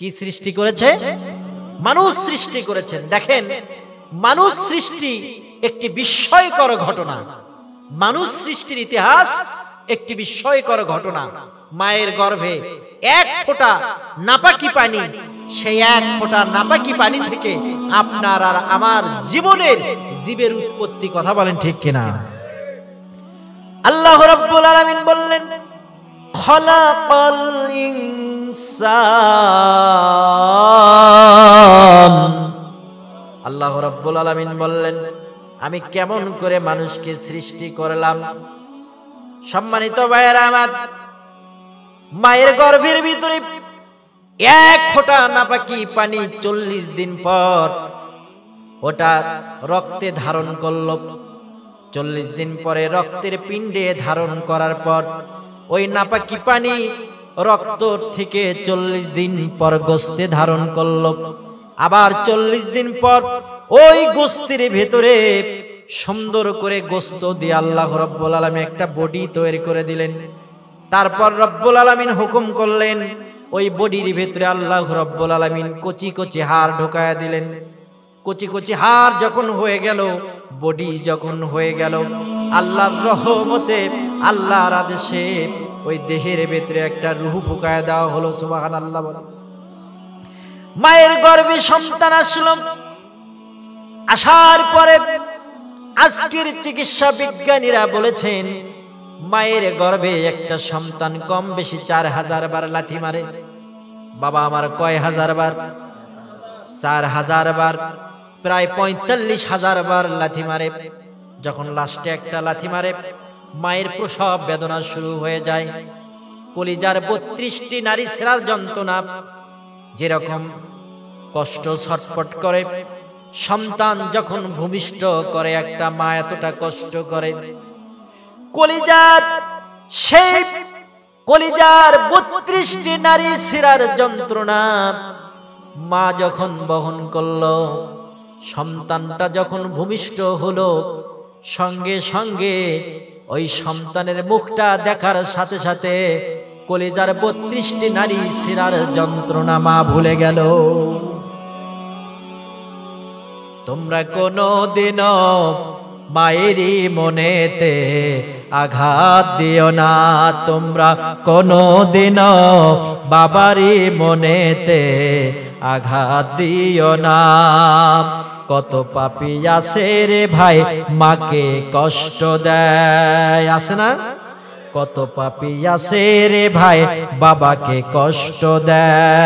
কি সৃষ্টি করেছে? মানুষ সৃষ্টি করেছেন। দেখেন, মানুষ সৃষ্টি একটি বিস্ময়কর ঘটনা। মানুষ সৃষ্টির ইতিহাস একটি বিস্ময়কর ঘটনা। মায়ের গর্ভে এক ফোঁটা নাপাকি পানি, সেই এক ফোঁটা নাপাকি পানি থেকে আপনার আর আমার জীবনের জীবের উৎপত্তি। কথা বলেন ঠিক কিনা? আল্লাহ রাব্বুল আলামিন বললেন, খলাকাল ইনসান। আল্লাহ রাব্বুল আলামিন বললেন, আমি কেমন করে মানুষকে সৃষ্টি করলাম। সম্মানিত ভাইয়েরা আমার, মায়ের গর্ভের ভিতরে এক ফোঁটা নাপাকি পানি 40 দিন পর ওটা রক্তে ধারণ করল। 40 দিন পরে রক্তের পিণ্ডে ধারণ করার পর ওই নাপাকি পানি রক্ত থেকে 40 দিন পর গোস্তে ধারণ করল। আবার 40 দিন পর ওই গোস্তের ভেতরে সুন্দর করে গোস্ত দিয়ে আল্লাহ রাব্বুল আলামিন একটা বডি তৈরি করে দিলেন। তারপর রব্বুল আলামিন হুকুম করলেন, ওই বডির ভেতরে আল্লাহ রাব্বুল আলামিন কচি কচি হাড় ঢোকায়া দিলেন। কচি কচি হাড় যখন হয়ে গেল, বডি যখন হয়ে গেল, আল্লাহর রহমতে, আল্লাহর আদেশে ওই দেহের ভেতরে একটা রূহ ফুকায়া দেওয়া হলো। সুবহানাল্লাহ বলেন। মায়ের গর্ভে সন্তান আসলো। আসার পরে আজকের চিকিৎসা বিজ্ঞানীরা বলেছেন, মায়ের গর্ভে একটা সন্তান কম বেশি 4000 বার লাথি মারে। বাবা আমার কয় হাজার বার? 4000 বার, প্রায় 45,000 বার লাথি মারে। যখন লাস্টে একটা লাথি মারে, মায়ের প্রসব বেদনা শুরু হয়ে যায়। কলিজার 32টি নারী ছেঁড়ার যন্ত্রণা যেরকম কষ্ট ছটফট করে, সন্তান যখন ভূমিষ্ঠ করে একটা মা এতটা কষ্ট করে। কলিজার সেই কলিজার 32টি নারী ছেঁড়ার যন্ত্রণা মা যখন বহন করলো, সন্তানটা যখন ভূমিষ্ঠ হলো, সঙ্গে সঙ্গে ওই সন্তানের মুখটা দেখার সাথে সাথে কলিজার 32টি নারী ছেঁড়ার যন্ত্রণা মা ভুলে গেল। তোমরা কোনদিনও মায়েরই মনেতে আঘাত দিও না, তোমরা কোনদিনও বাবারই মনেতে আঘাত দিও না। কত পাপী আছে রে ভাই মাকে কষ্ট দেয়, আছে না? কত পাপী আছে রে ভাই বাবাকে কষ্ট দেয়।